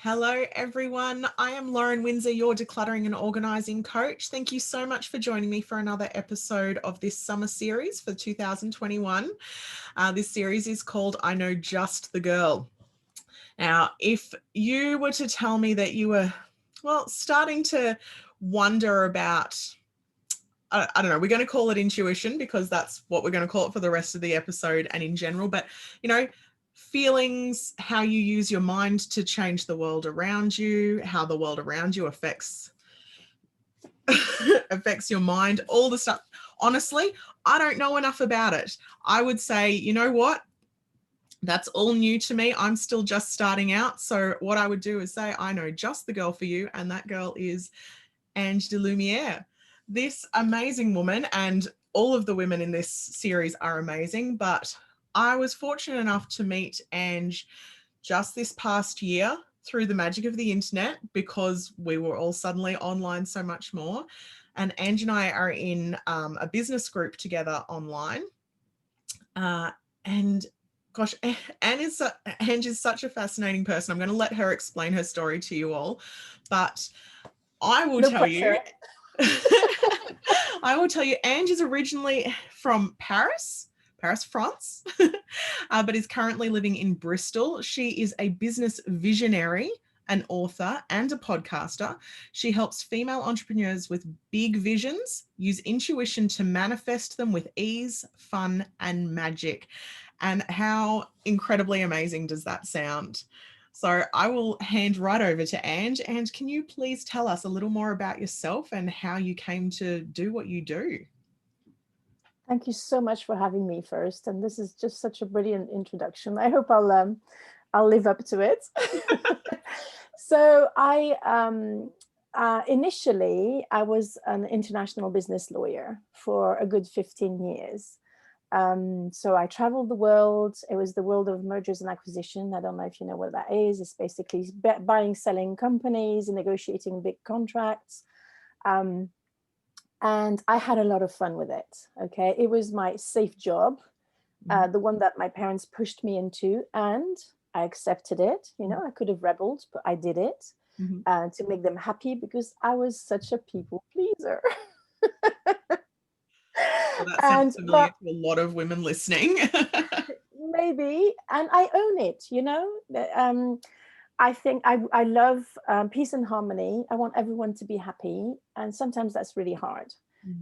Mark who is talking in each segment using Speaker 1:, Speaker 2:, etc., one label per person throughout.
Speaker 1: Hello, everyone. I am Lauren Windsor, your decluttering and organising coach. Thank you so much for joining me for another episode of this summer series for 2021. This series is called I Know Just the Girl. Now, if you were to tell me that you were, starting to wonder about, I don't know, we're going to call it intuition because that's what we're going to call it for the rest of the episode and in general, but, feelings, how you use your mind to change the world around you, how the world around you affects your mind, all the stuff. Honestly, I don't know enough about it. I would say, you know what? That's all new to me. I'm still just starting out. So what I would do is say, I know just the girl for you. And that girl is Ange DeLumiere. This amazing woman, and all of the women in this series are amazing, but I was fortunate enough to meet Ange just this past year through the magic of the internet because we were all suddenly online so much more. And Ange and I are in a business group together online. And gosh, Ange is such a fascinating person. I'm going to let her explain her story to you all. But I will tell you, Ange is originally from Paris, France, but is currently living in Bristol. She is a business visionary, an author, and a podcaster. She helps female entrepreneurs with big visions use intuition to manifest them with ease, fun, and magic. And how incredibly amazing does that sound? So I will hand right over to Ange. And can you please tell us a little more about yourself and how you came to do what you do?
Speaker 2: Thank you so much for having me first. And this is just such a brilliant introduction. I hope I'll live up to it. So initially I was an international business lawyer for a good 15 years. So I traveled the world. It was the world of mergers and acquisition. I don't know if you know what that is. It's basically buying, selling companies and negotiating big contracts. And I had a lot of fun with it. Okay, it was my safe job, the one that my parents pushed me into, and I accepted it. I could have rebelled, but I did it to make them happy because I was such a people pleaser.
Speaker 1: Well, that sounds familiar to a lot of women listening.
Speaker 2: Maybe, and I own it. I think I love peace and harmony. I want everyone to be happy. And sometimes that's really hard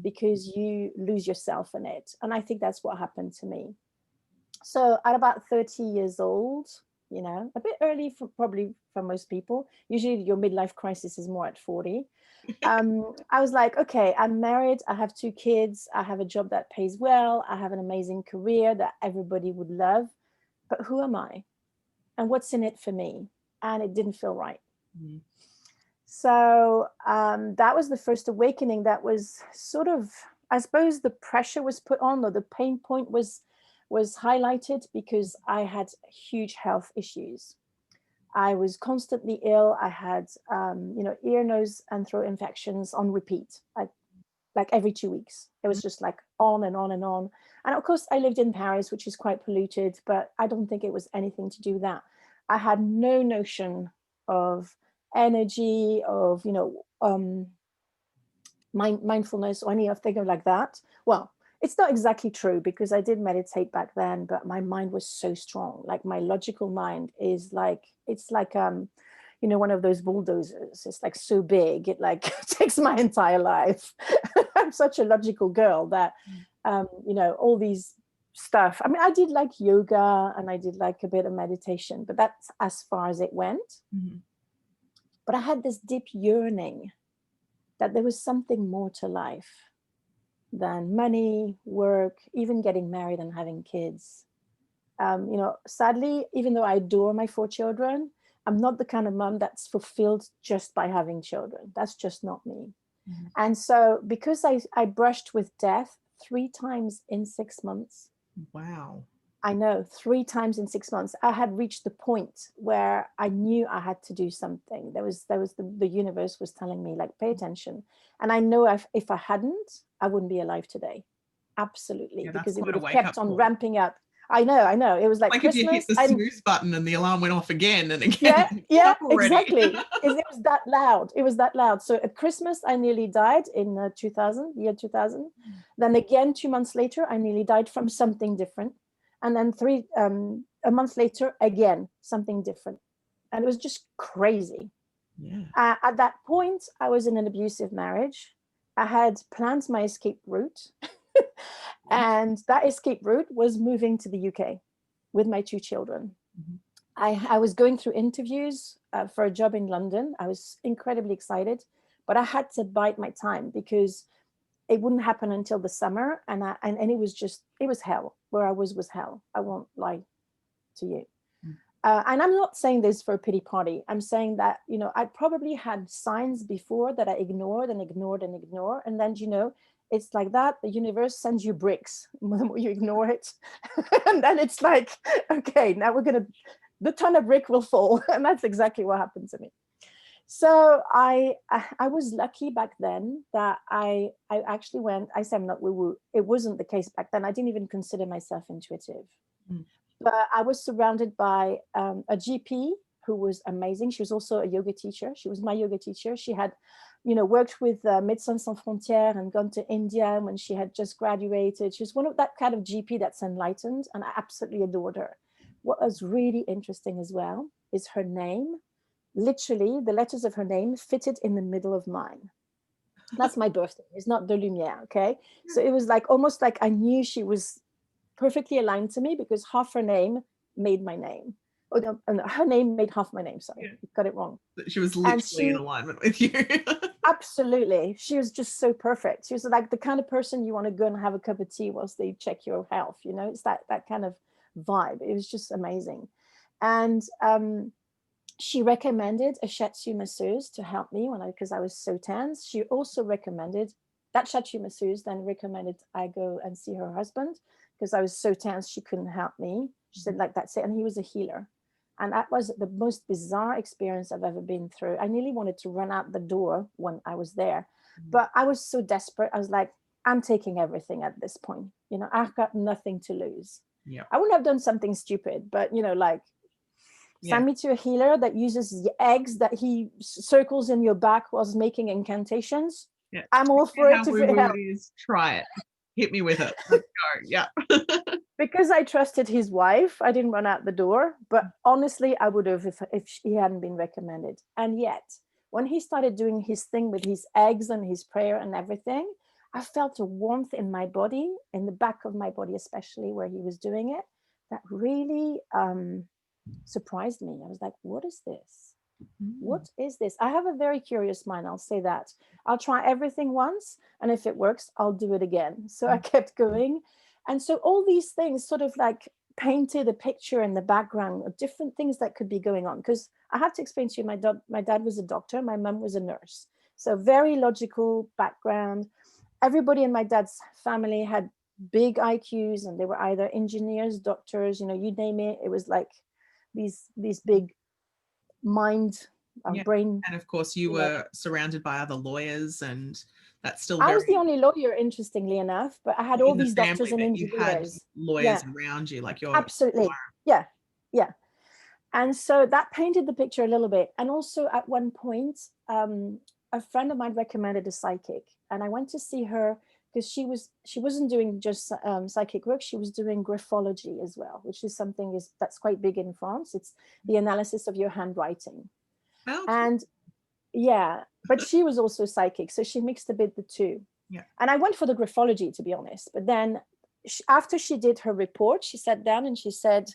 Speaker 2: because you lose yourself in it. And I think that's what happened to me. So at about 30 years old, a bit early probably for most people. Usually your midlife crisis is more at 40. I was like, okay, I'm married. I have 2 kids. I have a job that pays well. I have an amazing career that everybody would love. But who am I? And what's in it for me? And it didn't feel right. So that was the first awakening. That was sort of, I suppose the pressure was put on, or the pain point was highlighted because I had huge health issues. I was constantly ill. I had, ear, nose, and throat infections on repeat, like every 2 weeks. It was just like on and on and on. And of course, I lived in Paris, which is quite polluted, but I don't think it was anything to do with that. I had no notion of energy, of, mindfulness or anything like that. Well, it's not exactly true because I did meditate back then, but my mind was so strong. Like my logical mind is like, it's like, one of those bulldozers. It's like so big, it like takes my entire life. I'm such a logical girl that, all these stuff. I mean, I did like yoga and I did like a bit of meditation, but that's as far as it went. But I had this deep yearning that there was something more to life than money, work, even getting married and having kids. Sadly, even though I adore my 4 children, I'm not the kind of mom that's fulfilled just by having children. That's just not me. And so because I brushed with death 3 times in 6 months.
Speaker 1: Wow.
Speaker 2: I know, 3 times in 6 months, I had reached the point where I knew I had to do something. There was the universe was telling me, like, pay attention. And I know if I hadn't, I wouldn't be alive today. Absolutely.
Speaker 1: Yeah,
Speaker 2: because it would have kept on ramping up. I know. It was like
Speaker 1: Like if you hit
Speaker 2: Christmas.
Speaker 1: the
Speaker 2: I
Speaker 1: snooze button and the alarm went off again and again.
Speaker 2: Yeah,
Speaker 1: Get
Speaker 2: yeah,
Speaker 1: up already.
Speaker 2: exactly. It was that loud. It was that loud. So at Christmas, I nearly died in 2000, year 2000. Then again, 2 months later, I nearly died from something different. And then a month later, again, something different. And it was just crazy.
Speaker 1: Yeah.
Speaker 2: At that point, I was in an abusive marriage. I had planned my escape route. And that escape route was moving to the UK with my 2 children.
Speaker 1: Mhm.
Speaker 2: I was going through interviews for a job in London. I was incredibly excited, but I had to bite my time because it wouldn't happen until the summer. And it was hell. Where I was hell. I won't lie to you.
Speaker 1: Mm.
Speaker 2: And I'm not saying this for a pity party. I'm saying that, I probably had signs before that I ignored and ignored and ignored. And then, it's like that. The universe sends you bricks the more you ignore it. And then it's like, okay, now the ton of brick will fall. And that's exactly what happened to me. So I was lucky back then that I actually went, I said I'm not woo-woo. It wasn't the case back then. I didn't even consider myself intuitive.
Speaker 1: Mm.
Speaker 2: But I was surrounded by a GP who was amazing. She was also a yoga teacher. She was my yoga teacher. She had, worked with Médecins Sans Frontières and gone to India when she had just graduated. She was one of that kind of GP that's enlightened, and I absolutely adored her. What was really interesting as well is her name. Literally, the letters of her name fitted in the middle of mine. That's my birthday. It's not DeLumiere, okay? So it was like almost like I knew she was perfectly aligned to me because half her name made my name. Oh, no, her name made half my name. Sorry,
Speaker 1: Yeah.
Speaker 2: got it wrong.
Speaker 1: She was
Speaker 2: And
Speaker 1: literally in alignment with you.
Speaker 2: absolutely, she was just so perfect. She was like the kind of person you want to go and have a cup of tea whilst they check your health. It's that kind of vibe. It was just amazing. And she recommended a shiatsu masseuse to help me because I was so tense. She also recommended that shiatsu masseuse then recommended I go and see her husband because I was so tense she couldn't help me. She said, like, that's it. And he was a healer. And that was the most bizarre experience I've ever been through. I nearly wanted to run out the door when I was there, but I was so desperate. I was like, I'm taking everything at this point. I've got nothing to lose.
Speaker 1: Yeah.
Speaker 2: I wouldn't have done something stupid, but send me to a healer that uses the eggs that he circles in your back whilst making incantations. Yeah. I'm all for it.
Speaker 1: It is. Try it. Hit me with it. Let's go. Yeah.
Speaker 2: Because I trusted his wife, I didn't run out the door. But honestly, I would have if he hadn't been recommended. And yet, when he started doing his thing with his eggs and his prayer and everything, I felt a warmth in my body, in the back of my body, especially where he was doing it, that really surprised me. I was like, what is this? What is this? I have a very curious mind. I'll say that. I'll try everything once, and if it works, I'll do it again. So I kept going. And so all these things sort of like painted a picture in the background of different things that could be going on. Because I have to explain to you, my dad was a doctor, my mum was a nurse. So very logical background. Everybody in my dad's family had big IQs, and they were either engineers, doctors, you name it. It was like these big mind brain.
Speaker 1: And of course you were surrounded by other lawyers, and that's still
Speaker 2: I was the only lawyer, interestingly enough, but I had all these doctors and engineers.
Speaker 1: Lawyers around you, like your
Speaker 2: absolutely. Yeah. And so that painted the picture a little bit. And also at one point, a friend of mine recommended a psychic, and I went to see her because she wasn't doing just psychic work. She was doing graphology as well, which is something that's quite big in France. It's the analysis of your handwriting.
Speaker 1: Oh.
Speaker 2: And yeah, but she was also psychic, so she mixed a bit the two.
Speaker 1: Yeah.
Speaker 2: And I went for the graphology, to be honest. But then after she did her report, she sat down and she said,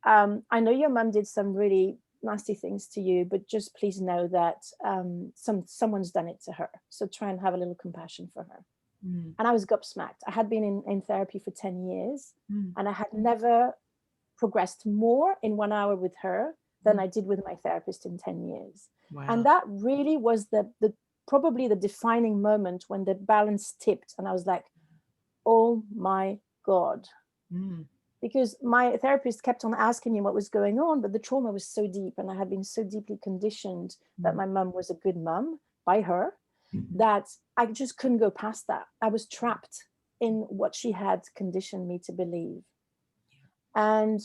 Speaker 2: I know your mum did some really nasty things to you, but just please know that someone's done it to her. So try and have a little compassion for her. And I was gobsmacked. I had been in therapy for 10 years, and I had never progressed more in 1 hour with her than I did with my therapist in 10 years. Wow. And that really was the probably the defining moment when the balance tipped, and I was like, oh my God. Because my therapist kept on asking me what was going on, but the trauma was so deep, and I had been so deeply conditioned that my mum was a good mum by her, that I just couldn't go past that. I was trapped in what she had conditioned me to believe. And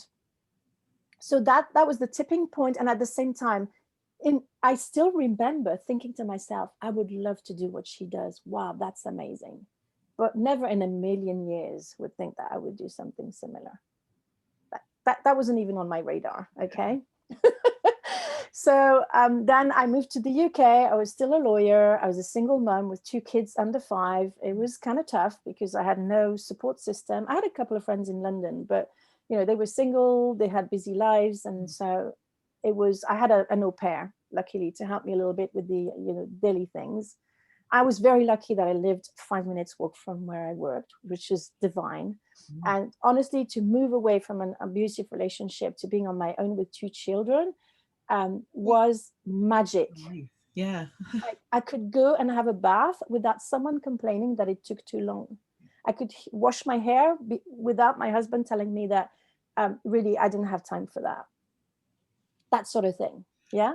Speaker 2: so that was the tipping point. And at the same time, I still remember thinking to myself, I would love to do what she does. Wow, that's amazing. But never in a million years would think that I would do something similar. That wasn't even on my radar. Okay. So then I moved to the UK. I was still a lawyer. I was a single mom with 2 kids under 5. It was kind of tough because I had no support system. I had a couple of friends in London, but they were single, they had busy lives. And so I had an au pair, luckily, to help me a little bit with the daily things. I was very lucky that I lived 5 minutes walk from where I worked, which is divine. And honestly, to move away from an abusive relationship to being on my own with 2 children was magic.
Speaker 1: Yeah.
Speaker 2: I could go and have a bath without someone complaining that it took too long. I could wash my hair without my husband telling me that really I didn't have time for that. That sort of thing. Yeah.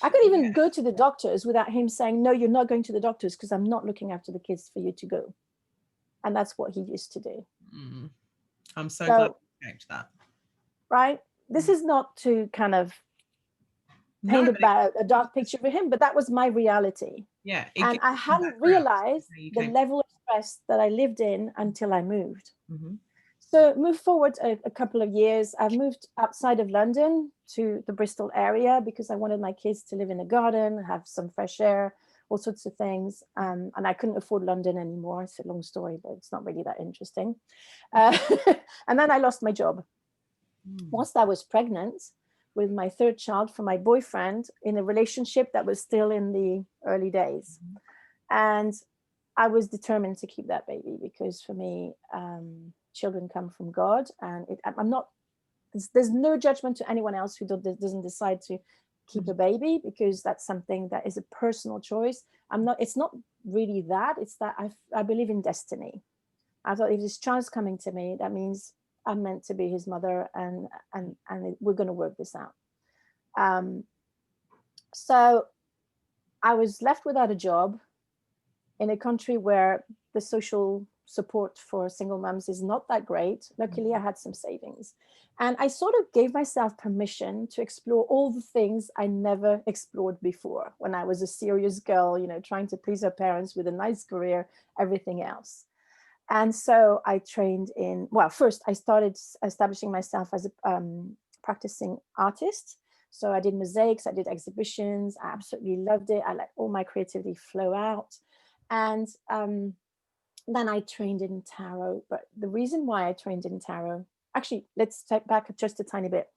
Speaker 2: I could even go to the doctors without him saying, no, you're not going to the doctors because I'm not looking after the kids for you to go. And that's what he used to do.
Speaker 1: I'm so glad you escaped that.
Speaker 2: Right. This is not to kind of paint a dark picture for him, but that was my reality.
Speaker 1: Yeah.
Speaker 2: And I hadn't realized the level of stress that I lived in until I moved. So move forward a couple of years. I've moved outside of London to the Bristol area because I wanted my kids to live in a garden, have some fresh air, all sorts of things. And I couldn't afford London anymore. It's a long story, but it's not really that interesting. And then I lost my job. Whilst I was pregnant with my 3rd child from my boyfriend in a relationship that was still in the early days. And I was determined to keep that baby because for me, children come from God, and I'm not, there's no judgment to anyone else who doesn't decide to keep a baby, because that's something that is a personal choice. It's not really that, it's that I believe in destiny. I thought, if this child's coming to me, that means I'm meant to be his mother, and we're going to work this out. So I was left without a job in a country where the social support for single moms is not that great. Luckily, I had some savings. And I sort of gave myself permission to explore all the things I never explored before when I was a serious girl, trying to please her parents with a nice career, everything else. And so I trained first I started establishing myself as a practicing artist. So I did mosaics, I did exhibitions. I absolutely loved it. I let all my creativity flow out. And then I trained in tarot. But the reason why I trained in tarot, actually, let's step back just a tiny bit.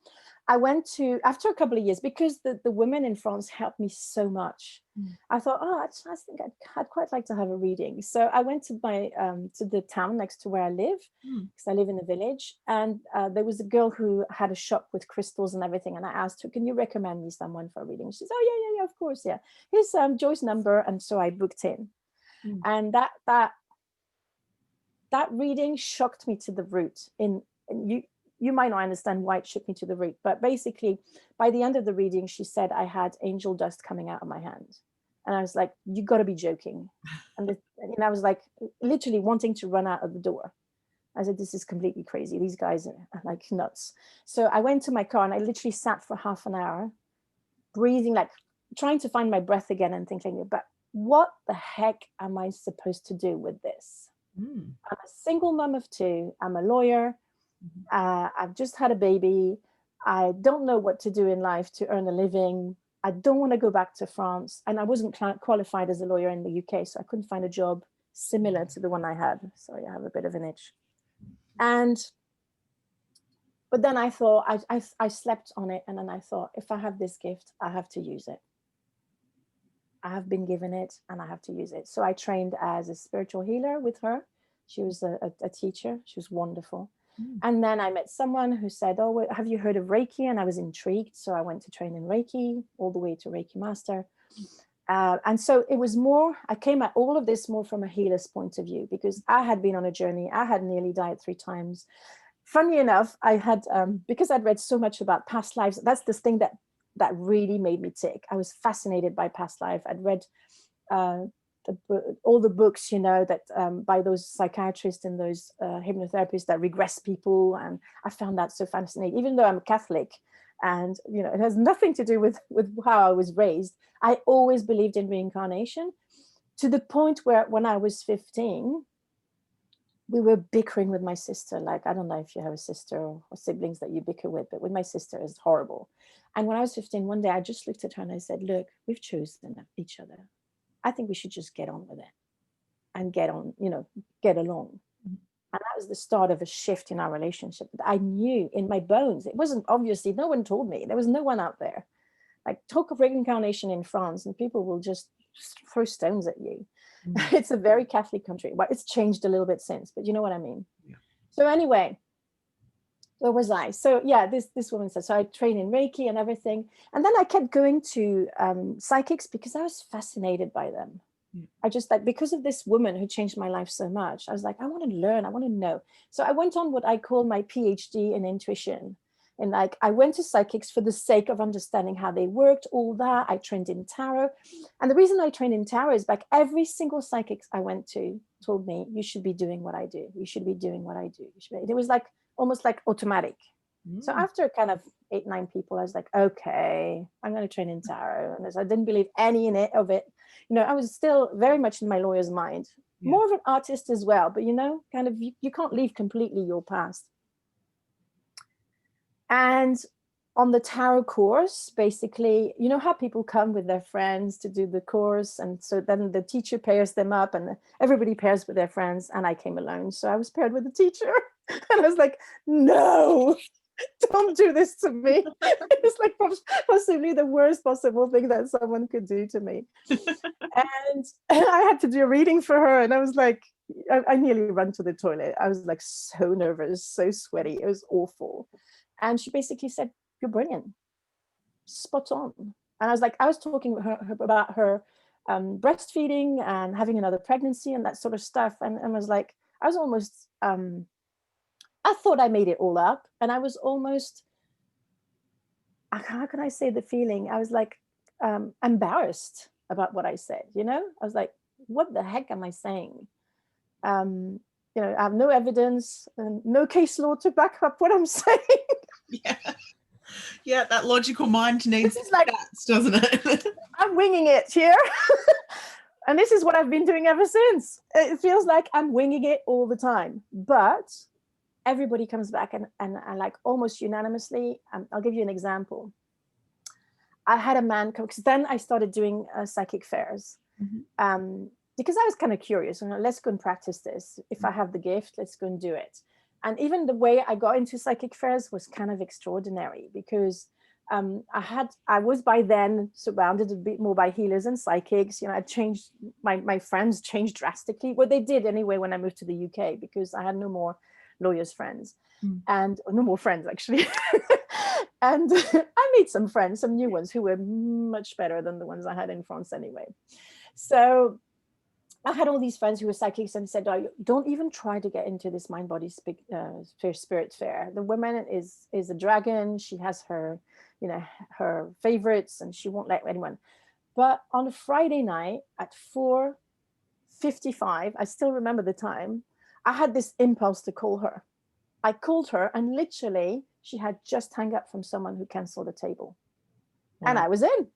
Speaker 2: I went to, after a couple of years, because the women in France helped me so much. I thought, I think I'd quite like to have a reading. So I went to to the town next to where I live, because I live in a village. And there was a girl who had a shop with crystals and everything. And I asked her, can you recommend me someone for a reading? She says, oh, yeah, of course, yeah. Here's Joy's number. And so I booked in. And that reading shocked me to the root. You might not understand why it shook me to the root, but basically, by the end of the reading, she said I had angel dust coming out of my hand. And I was like, you got to be joking. And I was like, literally wanting to run out of the door. I said, this is completely crazy. These guys are like nuts. So I went to my car and I literally sat for half an hour, breathing, like trying to find my breath again and thinking, but what the heck am I supposed to do with this? I'm a single mom of 2. I'm a lawyer. I've just had a baby. I don't know what to do in life to earn a living. I don't want to go back to France. And I wasn't qualified as a lawyer in the UK, so I couldn't find a job similar to the one I had. Sorry, I have a bit of an itch. But then I thought, I slept on it. And then I thought, if I have this gift, I have to use it. I have been given it and I have to use it. So I trained as a spiritual healer with her. She was a teacher. She was wonderful. And then I met someone who said, oh, have you heard of Reiki? And I was intrigued. So I went to train in Reiki, all the way to Reiki master. And so it was more, I came at all of this more from a healer's point of view, because I had been on a journey. I had nearly died 3 times. Funny enough, I had, because I'd read so much about past lives, that's this thing that really made me tick. I was fascinated by past life. I'd read all the books, you know, that by those psychiatrists and those hypnotherapists that regress people. And I found that so fascinating, even though I'm Catholic, and, you know, it has nothing to do with how I was raised. I always believed in reincarnation, to the point where when I was 15, we were bickering with my sister. Like, I don't know if you have a sister or siblings that you bicker with, but with my sister, it's horrible. And when I was 15, one day I just looked at her and I said, look, we've chosen each other. I think we should just get on with it and get on, you know, get along. And that was the start of a shift in our relationship. I knew in my bones. It wasn't, obviously, no one told me. There was no one out there. Like, talk of reincarnation in France and people will just throw stones at you. It's a very Catholic country, but it's changed a little bit since, but you know what I mean?
Speaker 1: Yeah.
Speaker 2: So anyway, where was I? So yeah, this woman said, so I train in Reiki and everything. And then I kept going to psychics because I was fascinated by them. I just, like, because of this woman who changed my life so much, I was like, I want to learn, I want to know. So I went on what I call my PhD in intuition. And like, I went to psychics for the sake of understanding how they worked, all that. I trained in tarot. And the reason I trained in tarot is, like, every single psychic I went to told me, you should be doing what I do. You should be doing what I do. It was like almost like automatic. So after kind of 8, 9 people, I was like, okay, I'm going to train in tarot. And I didn't believe any of it. You know, I was still very much in my lawyer's mind, more of an artist as well. But, you know, kind of, you can't leave completely your past. And on the tarot course, basically, you know how people come with their friends to do the course. And so then the teacher pairs them up and everybody pairs with their friends. And I came alone. So I was paired with the teacher. And I was like, no, don't do this to me. It's like possibly the worst possible thing that someone could do to me. And I had to do a reading for her. And I was like, I nearly ran to the toilet. I was like so nervous, so sweaty. It was awful. And she basically said, you're brilliant, spot on. And I was like, I was talking with her about her breastfeeding and having another pregnancy and that sort of stuff. And was like, I was almost, I thought I made it all up. And I was almost, how can I say the feeling? I was like embarrassed about what I said, you know? I was like, what the heck am I saying? You know, I have no evidence and no case law to back up what I'm saying.
Speaker 1: Yeah, that logical mind needs
Speaker 2: like,
Speaker 1: stats, doesn't it?
Speaker 2: I'm winging it here. And this is what I've been doing ever since. It feels like I'm winging it all the time. But everybody comes back and like almost unanimously, I'll give you an example. I had a man come, because then I started doing psychic fairs. Because I was kind of curious, you know, let's go and practice this. If I have the gift, let's go and do it. And even the way I got into psychic fairs was kind of extraordinary, because I was by then surrounded a bit more by healers and psychics. You know, I changed, my friends changed drastically. Well, they did anyway when I moved to the UK, because I had no more lawyers friends and no more friends actually. And I made some friends, some new ones who were much better than the ones I had in France anyway. So I had all these friends who were psychics and said, oh, don't even try to get into this mind body spirit fair. The woman is a dragon. She has her, you know, her favorites, and she won't let anyone. But on a Friday night at 4:55, I still remember the time, I had this impulse to call her. I called her, and literally she had just hung up from someone who canceled the table. Wow. And I was in.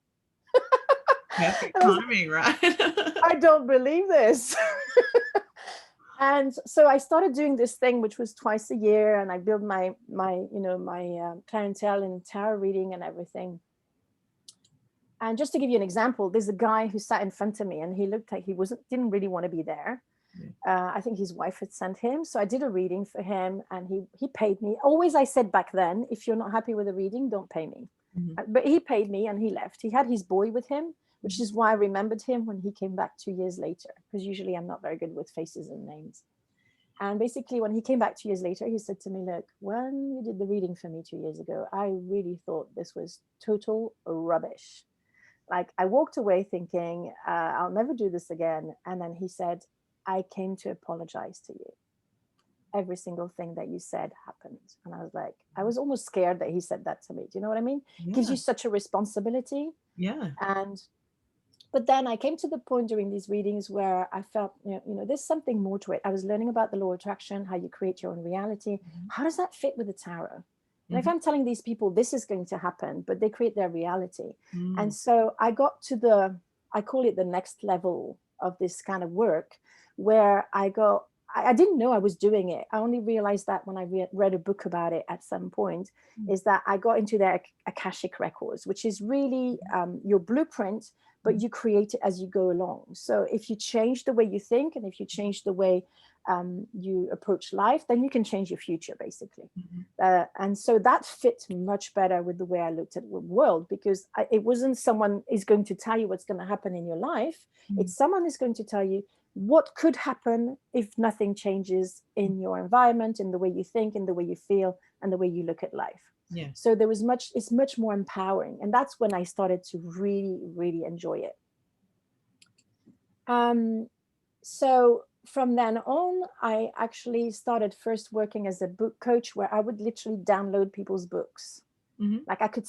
Speaker 1: Perfect timing, right?
Speaker 2: I don't believe this. And so I started doing this thing, which was twice a year, and I built my clientele in tarot reading and everything. And just to give you an example, there's a guy who sat in front of me, and he looked like he didn't really want to be there. I think his wife had sent him, so I did a reading for him, and he paid me. Always, I said back then, if you're not happy with the reading, don't pay me. But he paid me, and he left. He had his boy with him, which is why I remembered him when he came back 2 years later, because usually I'm not very good with faces and names. And basically, when he came back 2 years later, he said to me, look, when you did the reading for me 2 years ago, I really thought this was total rubbish. Like, I walked away thinking, I'll never do this again. And then he said, I came to apologize to you. Every single thing that you said happened. And I was like, I was almost scared that he said that to me. Do you know what I mean? Yeah. Gives you such a responsibility.
Speaker 1: Yeah.
Speaker 2: And But then I came to the point during these readings where I felt, there's something more to it. I was learning about the law of attraction, how you create your own reality. How does that fit with the tarot? And if I'm telling these people this is going to happen, but they create their reality. And so I got to I call it the next level of this kind of work, where I didn't know I was doing it. I only realized that when I read a book about it at some point, is that I got into their Akashic records, which is really your blueprint, but you create it as you go along. So if you change the way you think, and if you change the way you approach life, then you can change your future, basically. And so that fit much better with the way I looked at the world, because it wasn't someone is going to tell you what's going to happen in your life. It's someone is going to tell you what could happen if nothing changes in your environment, in the way you think, in the way you feel, and the way you look at life.
Speaker 1: Yeah.
Speaker 2: So it's much more empowering. And that's when I started to really, really enjoy it. So from then on, I actually started first working as a book coach, where I would literally download people's books. Like I could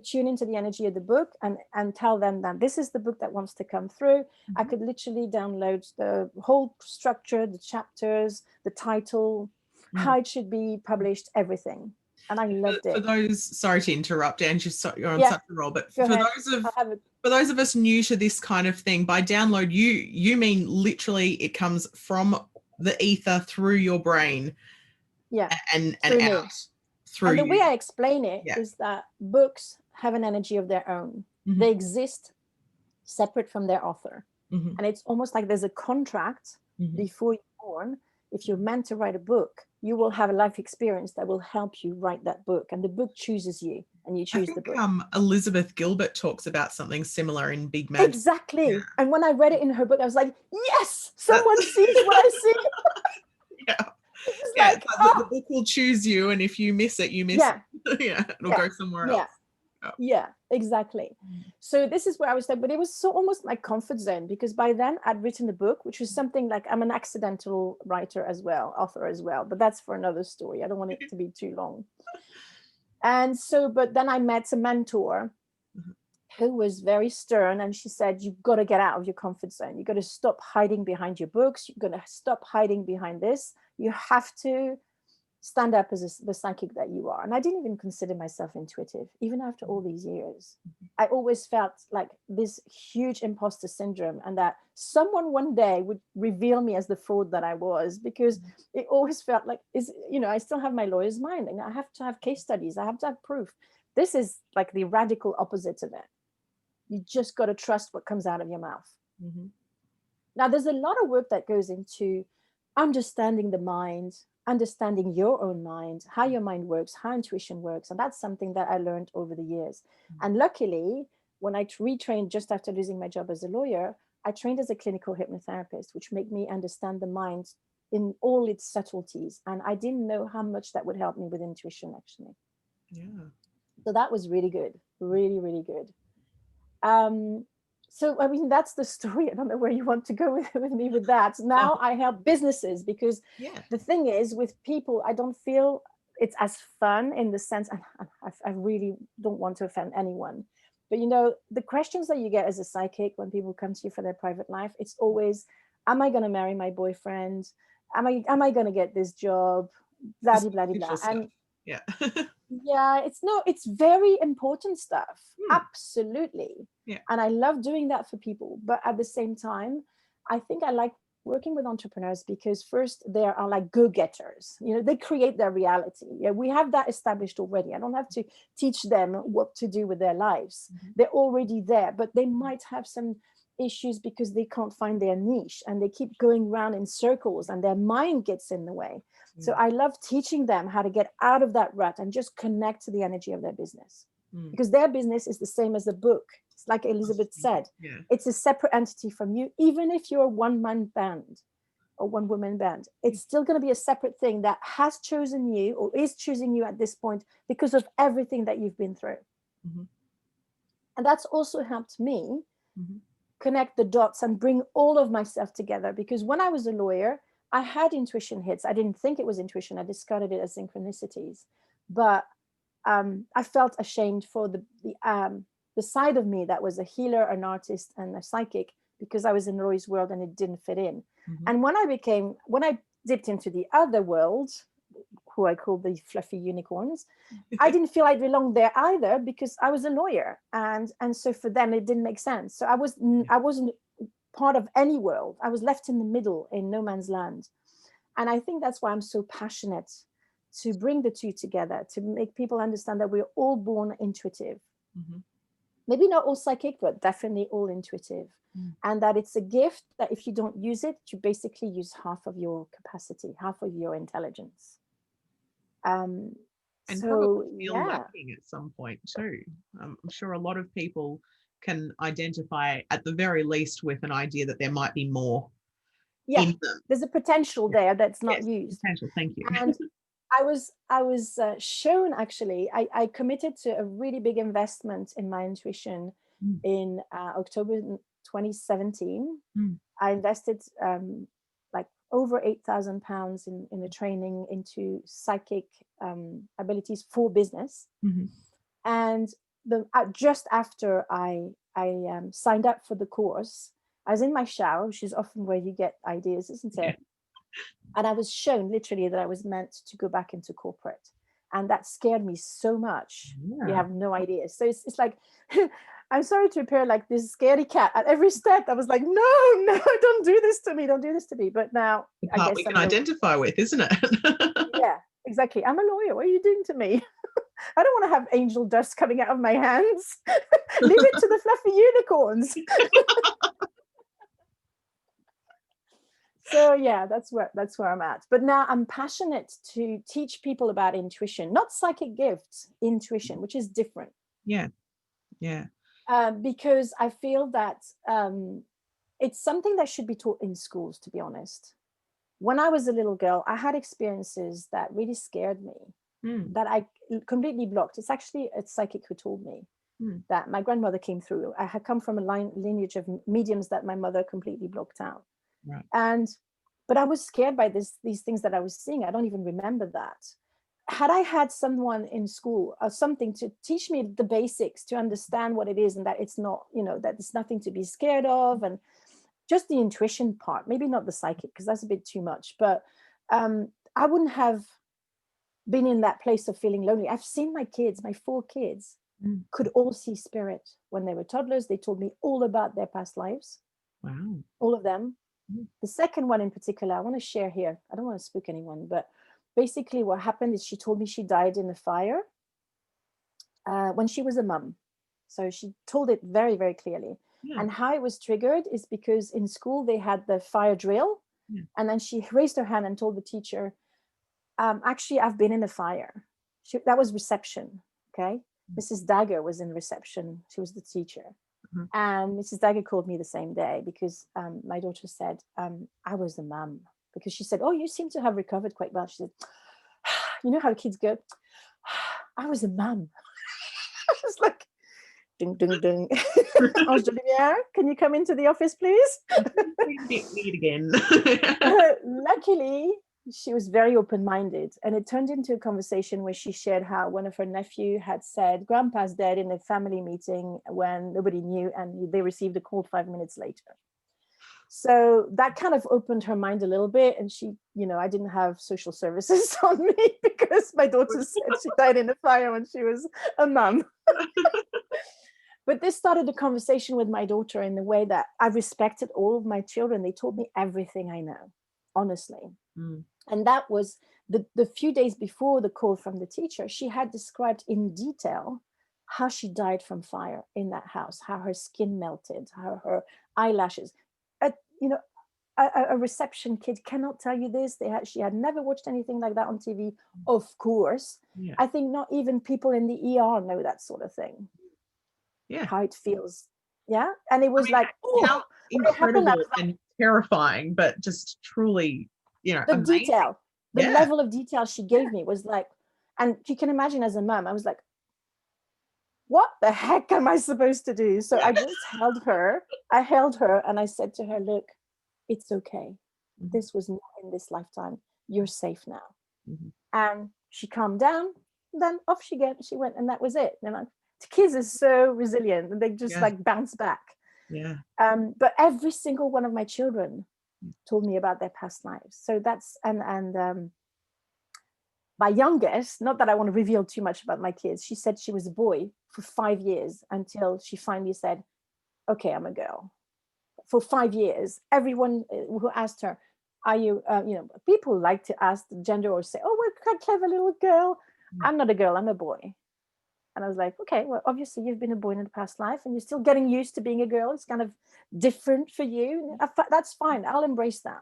Speaker 2: tune into the energy of the book and tell them that this is the book that wants to come through. I could literally download the whole structure, the chapters, the title, how it should be published, everything. And I loved it.
Speaker 1: For those, sorry to interrupt, Ange, you're on such a roll, but for those of us new to this kind of thing, by download, you mean literally it comes from the ether through your brain, and out through.
Speaker 2: And the way I explain it is that books have an energy of their own. They exist separate from their author, and it's almost like there's a contract before you're born. If you're meant to write a book, you will have a life experience that will help you write that book, and the book chooses you, and you choose the book.
Speaker 1: Elizabeth Gilbert talks about something similar in Big Magic.
Speaker 2: Exactly. Yeah. And when I read it in her book, I was like, yes, someone sees what I see.
Speaker 1: The book will choose you, and if you miss it, you miss it. It'll go somewhere else.
Speaker 2: Yeah, exactly. So this is where I was there, but it was almost my comfort zone, because by then I'd written the book, which was something like, I'm an accidental writer as well, author as well, but that's for another story. I don't want it to be too long. And so, but then I met a mentor who was very stern, and she said, you've got to get out of your comfort zone. You've got to stop hiding behind your books. You've got to stop hiding behind this. You have to stand up as the psychic that you are. And I didn't even consider myself intuitive, even after all these years. I always felt like this huge imposter syndrome, and that someone one day would reveal me as the fraud that I was, because it always felt like, I still have my lawyer's mind, and I have to have case studies. I have to have proof. This is like the radical opposite of it. You just got to trust what comes out of your mouth. Now, there's a lot of work that goes into understanding the mind, understanding your own mind, how your mind works, how intuition works. And that's something that I learned over the years. And luckily, when I retrained just after losing my job as a lawyer, I trained as a clinical hypnotherapist, which made me understand the mind in all its subtleties. And I didn't know how much that would help me with intuition, actually. So that was really good, really, really good. So, I mean, that's the story. I don't know where you want to go with me with that. Now I help businesses, because the thing is, with people, I don't feel it's as fun, in the sense, and I really don't want to offend anyone, but the questions that you get as a psychic when people come to you for their private life, it's always, am I going to marry my boyfriend? Am I going to get this job? Blah, blah, blah, blah. And it's very important stuff. Absolutely. And I love doing that for people. But at the same time, I think I like working with entrepreneurs, because first, they are like go-getters. They create their reality. We have that established already. I don't have to teach them what to do with their lives. They're already there, but they might have some issues because they can't find their niche, and they keep going around in circles, and their mind gets in the way. So I love teaching them how to get out of that rut and just connect to the energy of their business, because their business is the same as the book. It's like Elizabeth said, it's a separate entity from you. Even if you're a one-man band or one-woman band, it's still going to be a separate thing that has chosen you, or is choosing you at this point, because of everything that you've been through. And that's also helped me connect the dots and bring all of myself together, because when I was a lawyer, I had intuition hits. I didn't think it was intuition. I discarded it as synchronicities, but I felt ashamed for the the side of me that was a healer, an artist, and a psychic, because I was in Roy's world and it didn't fit in. And when I dipped into the other world, who I call the fluffy unicorns, I didn't feel I belonged there either, because I was a lawyer, and so for them it didn't make sense. So I wasn't part of any world. I was left in the middle, in no man's land. And I think that's why I'm so passionate to bring the two together, to make people understand that we're all born intuitive. Maybe not all psychic, but definitely all intuitive. And that it's a gift that if you don't use it, you basically use half of your capacity, half of your intelligence.
Speaker 1: And
Speaker 2: So
Speaker 1: probably feel
Speaker 2: yeah,
Speaker 1: lacking at some point too. I'm sure a lot of people can identify at the very least with an idea that there might be more
Speaker 2: yeah,
Speaker 1: in them.
Speaker 2: there's a potential there that's not
Speaker 1: Yes,
Speaker 2: used.
Speaker 1: potential. Thank you.
Speaker 2: And I was shown, actually, I committed to a really big investment in my intuition in October 2017. I invested like over £8,000 in a training into psychic abilities for business. And just after I signed up for the course, I was in my shower, which is often where you get ideas, isn't it?
Speaker 1: Yeah.
Speaker 2: And I was shown literally that I was meant to go back into corporate. And that scared me so much. You have no idea. So it's like, I'm sorry to appear like this scary cat. At every step, I was like, no, don't do this to me. Don't do this to me. But now
Speaker 1: The
Speaker 2: I
Speaker 1: part
Speaker 2: guess
Speaker 1: we can identify with, isn't it?
Speaker 2: yeah, exactly. I'm a lawyer. What are you doing to me? I don't want to have angel dust coming out of my hands. Leave it to the fluffy unicorns. So yeah, that's where I'm at. But now I'm passionate to teach people about intuition, not psychic gifts, intuition, which is different.
Speaker 1: Yeah.
Speaker 2: Because I feel that it's something that should be taught in schools, to be honest. When I was a little girl, I had experiences that really scared me, that I completely blocked. It's actually a psychic who told me that my grandmother came through. I had come from a lineage of mediums that my mother completely blocked out. Right. But I was scared by these things that I was seeing. I don't even remember that. Had I had someone in school or something to teach me the basics, to understand what it is, and that it's not, that it's nothing to be scared of, and just the intuition part, maybe not the psychic, because that's a bit too much, but I wouldn't have been in that place of feeling lonely. I've seen my 4 kids could all see spirit when they were toddlers. They told me all about their past lives. Wow. All of them. The second one in particular, I want to share here. I don't want to spook anyone, but basically what happened is she told me she died in a fire when she was a mum. So she told it very, very clearly. And how it was triggered is because in school they had the fire drill. And then she raised her hand and told the teacher, actually, I've been in a fire. That was reception. Okay. Mrs. Dagger was in reception. She was the teacher. And Mrs. Dagger called me the same day because my daughter said, I was a mum. Because she said, oh, you seem to have recovered quite well. She said, you know how kids go, I was a mum. I was like, ding, ding, ding. Ange DeLumiere, can you come into the office, please?
Speaker 1: Meet again.
Speaker 2: Luckily, she was very open-minded, and it turned into a conversation where she shared how one of her nephew had said, Grandpa's dead, in a family meeting when nobody knew, and they received a call 5 minutes later. So that kind of opened her mind a little bit. And she, I didn't have social services on me because my daughter said she died in a fire when she was a mum. But this started a conversation with my daughter in the way that I respected all of my children. They told me everything I know, honestly. And that was the few days before the call from the teacher. She had described in detail how she died from fire in that house, how her skin melted, how her eyelashes. A reception kid cannot tell you this. She had never watched anything like that on TV, of course. I think not even people in the ER know that sort of thing. How it feels. And it was
Speaker 1: how incredible and terrifying, but just truly,
Speaker 2: the
Speaker 1: amazing.
Speaker 2: detail, the level of detail she gave me was like, and you can imagine as a mom, I was like, what the heck am I supposed to do? So I just held her and I said to her, look, it's okay. This was not in this lifetime. You're safe now. And she calmed down. Then off she went, and that was it. And kids are so resilient and they just
Speaker 1: Yeah.
Speaker 2: like bounce back.
Speaker 1: Yeah.
Speaker 2: But every single one of my children told me about their past lives. So that's, and my youngest, not that I want to reveal too much about my kids, she said she was a boy for 5 years until she finally said, okay, I'm a girl. For 5 years, everyone who asked her, are you, people like to ask the gender or say, oh, we're a clever little girl. I'm not a girl, I'm a boy. And I was like, okay, well, obviously you've been a boy in the past life and you're still getting used to being a girl. It's kind of different for you. That's fine. I'll embrace that,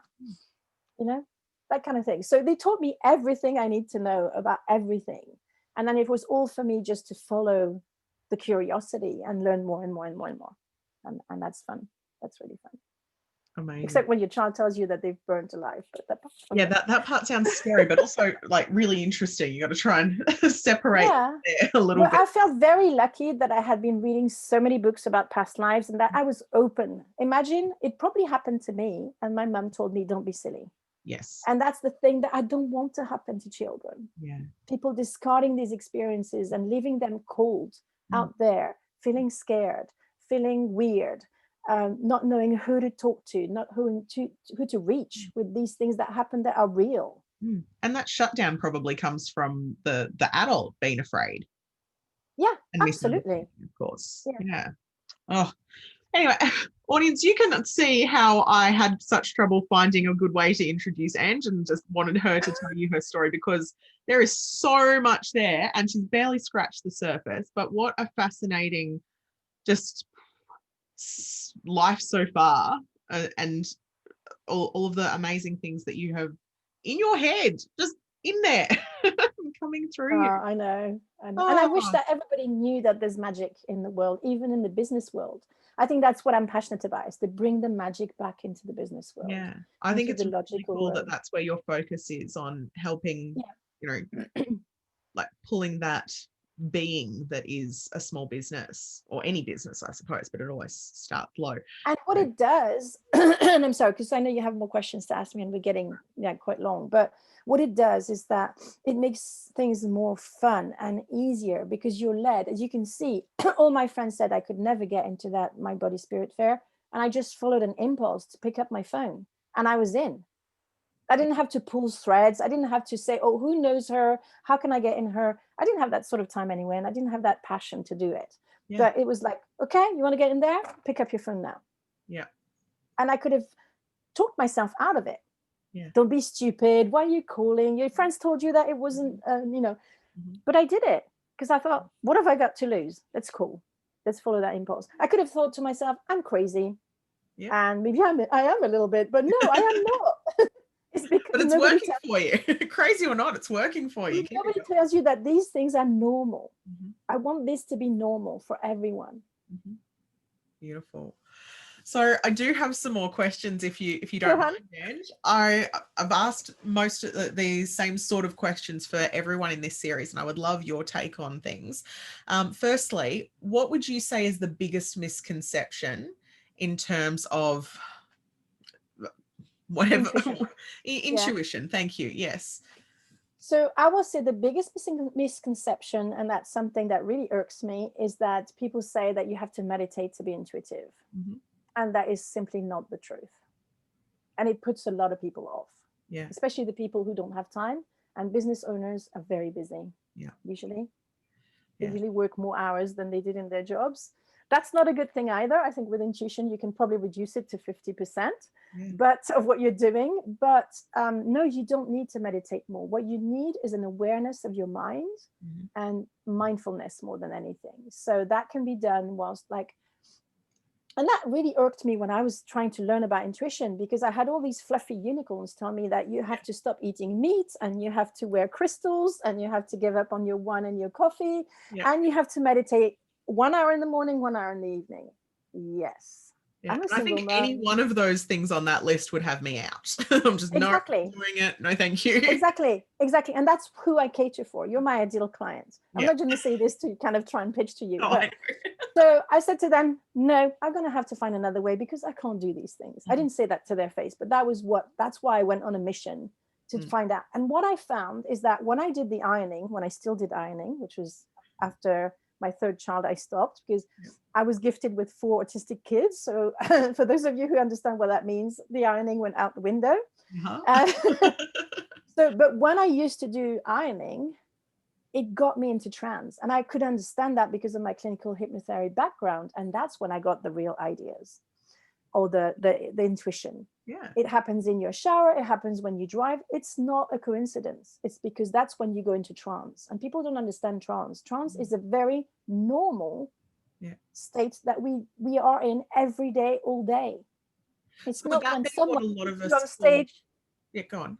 Speaker 2: that kind of thing. So they taught me everything I need to know about everything. And then it was all for me just to follow the curiosity and learn more and more and more and more. And that's fun. That's really fun.
Speaker 1: Amazing.
Speaker 2: Except when your child tells you that they've burnt alive. But
Speaker 1: that part sounds scary, but also like really interesting. You got to try and separate there a little bit.
Speaker 2: I felt very lucky that I had been reading so many books about past lives and that I was open. Imagine it probably happened to me and my mom told me, don't be silly.
Speaker 1: Yes.
Speaker 2: And that's the thing that I don't want to happen to children.
Speaker 1: Yeah.
Speaker 2: People discarding these experiences and leaving them cold out there, feeling scared, feeling weird. Not knowing who to talk to, not who to reach with these things that happen that are real.
Speaker 1: And that shutdown probably comes from the adult being afraid.
Speaker 2: Yeah,
Speaker 1: and
Speaker 2: absolutely.
Speaker 1: Of course.
Speaker 2: Yeah.
Speaker 1: Oh, anyway, audience, you can see how I had such trouble finding a good way to introduce Ange and just wanted her to tell you her story because there is so much there and she's barely scratched the surface. But what a fascinating just life so far, and all of the amazing things that you have in your head, just in there, coming through you.
Speaker 2: I know. And I wish that everybody knew that there's magic in the world, even in the business world. I think that's what I'm passionate about, is to bring the magic back into the business world.
Speaker 1: Yeah, I think it's really cool that that's where your focus is, on helping, like pulling that being that is a small business or any business, I suppose, but it always starts low.
Speaker 2: And what it does, and I'm sorry, because I know you have more questions to ask me and we're getting quite long, but what it does is that it makes things more fun and easier because you're led. As you can see, all my friends said I could never get into that My Body Spirit Fair. And I just followed an impulse to pick up my phone and I was in. I didn't have to pull threads. I didn't have to say, oh, who knows her? How can I get in her? I didn't have that sort of time anyway. And I didn't have that passion to do it. Yeah. But it was like, okay, you want to get in there? Pick up your phone now.
Speaker 1: Yeah.
Speaker 2: And I could have talked myself out of it.
Speaker 1: Yeah.
Speaker 2: Don't be stupid. Why are you calling? Your friends told you that it wasn't, but I did it because I thought, what have I got to lose? That's cool. Let's follow that impulse. I could have thought to myself, I'm crazy. Yeah. And maybe I am a little bit, but no, I am not.
Speaker 1: But it's working for you. Crazy or not, it's working for you.
Speaker 2: Nobody tells you that these things are normal. I want this to be normal for everyone.
Speaker 1: Beautiful. So I do have some more questions if you don't mind, Ange. I've asked most of these same sort of questions for everyone in this series, and I would love your take on things. Firstly, what would you say is the biggest misconception in terms of whatever intuition? Thank you. Yes.
Speaker 2: So I will say the biggest misconception, and that's something that really irks me, is that people say that you have to meditate to be intuitive. And that is simply not the truth. And it puts a lot of people off. Yeah. Especially the people who don't have time. And business owners are very busy. Yeah. Usually. They usually work more hours than they did in their jobs. That's not a good thing either. I think with intuition, you can probably reduce it to 50%, but of what you're doing. But no, you don't need to meditate more. What you need is an awareness of your mind and mindfulness more than anything. So that can be done whilst and that really irked me when I was trying to learn about intuition, because I had all these fluffy unicorns tell me that you have to stop eating meat and you have to wear crystals and you have to give up on your wine and your coffee and you have to meditate 1 hour in the morning, 1 hour in the evening. Yes.
Speaker 1: Yeah. I think any one of those things on that list would have me out. I'm just not doing it. No, thank you.
Speaker 2: Exactly. And that's who I cater for. You're my ideal client. I'm not going to say this to kind of try and pitch to you. So I said to them, no, I'm going to have to find another way because I can't do these things. I didn't say that to their face, but that's why I went on a mission to find out. And what I found is that when I did the ironing, when I still did ironing, which was after my third child, I stopped because I was gifted with 4 autistic kids. So for those of you who understand what that means, the ironing went out the window.
Speaker 1: Uh-huh.
Speaker 2: But when I used to do ironing, it got me into trance, and I could understand that because of my clinical hypnotherapy background. And that's when I got the real ideas, or the intuition.
Speaker 1: Yeah.
Speaker 2: It happens in your shower. It happens when you drive. It's not a coincidence. It's because that's when you go into trance, and people don't understand trance. Trance is a very normal state that we are in every day, all day. It's
Speaker 1: So would
Speaker 2: not
Speaker 1: that
Speaker 2: when
Speaker 1: be
Speaker 2: someone
Speaker 1: what a lot of
Speaker 2: puts you
Speaker 1: us
Speaker 2: on
Speaker 1: call?
Speaker 2: stage.
Speaker 1: Yeah, go on.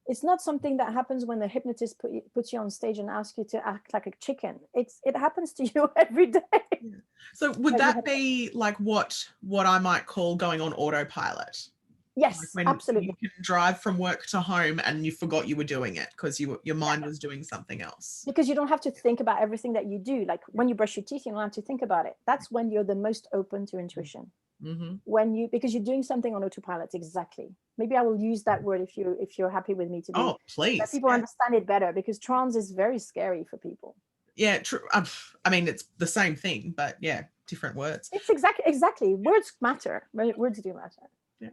Speaker 2: It's not something that happens when the hypnotist puts you on stage and asks you to act like a chicken. It happens to you every day.
Speaker 1: Yeah. So would that be like what I might call going on autopilot?
Speaker 2: Yes,
Speaker 1: like when
Speaker 2: absolutely.
Speaker 1: you can drive from work to home and you forgot you were doing it because your mind was doing something else.
Speaker 2: Because you don't have to think about everything that you do. Like when you brush your teeth, you don't have to think about it. That's when you're the most open to intuition.
Speaker 1: Mm-hmm.
Speaker 2: Because you're doing something on autopilot. Exactly. Maybe I will use that word if you're happy with me to do.
Speaker 1: Oh, please.
Speaker 2: Let people understand it better, because trance is very scary for people.
Speaker 1: Yeah, true. I mean, it's the same thing, but yeah, different words.
Speaker 2: It's exactly. Words matter. Words do matter.
Speaker 1: Yeah,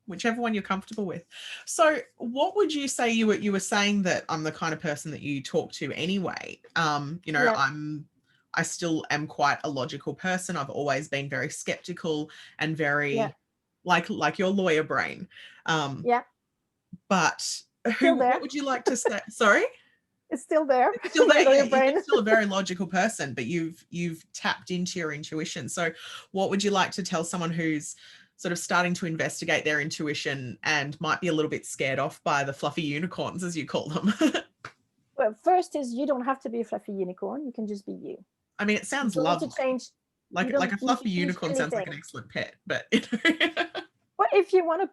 Speaker 1: whichever one you're comfortable with. So, what would you say you were saying that I'm the kind of person that you talk to anyway? I still am quite a logical person. I've always been very skeptical and very like your lawyer brain. But what would you like to say? Sorry?
Speaker 2: It's still there.
Speaker 1: It's still there. Yeah, you're still a very logical person, but you've tapped into your intuition. So what would you like to tell someone who's sort of starting to investigate their intuition and might be a little bit scared off by the fluffy unicorns, as you call them?
Speaker 2: Well, first is you don't have to be a fluffy unicorn. You can just be you.
Speaker 1: I mean, it sounds
Speaker 2: lovely.
Speaker 1: lovely.
Speaker 2: To change.
Speaker 1: Like a fluffy unicorn sounds like an excellent pet, but
Speaker 2: Well, if you want to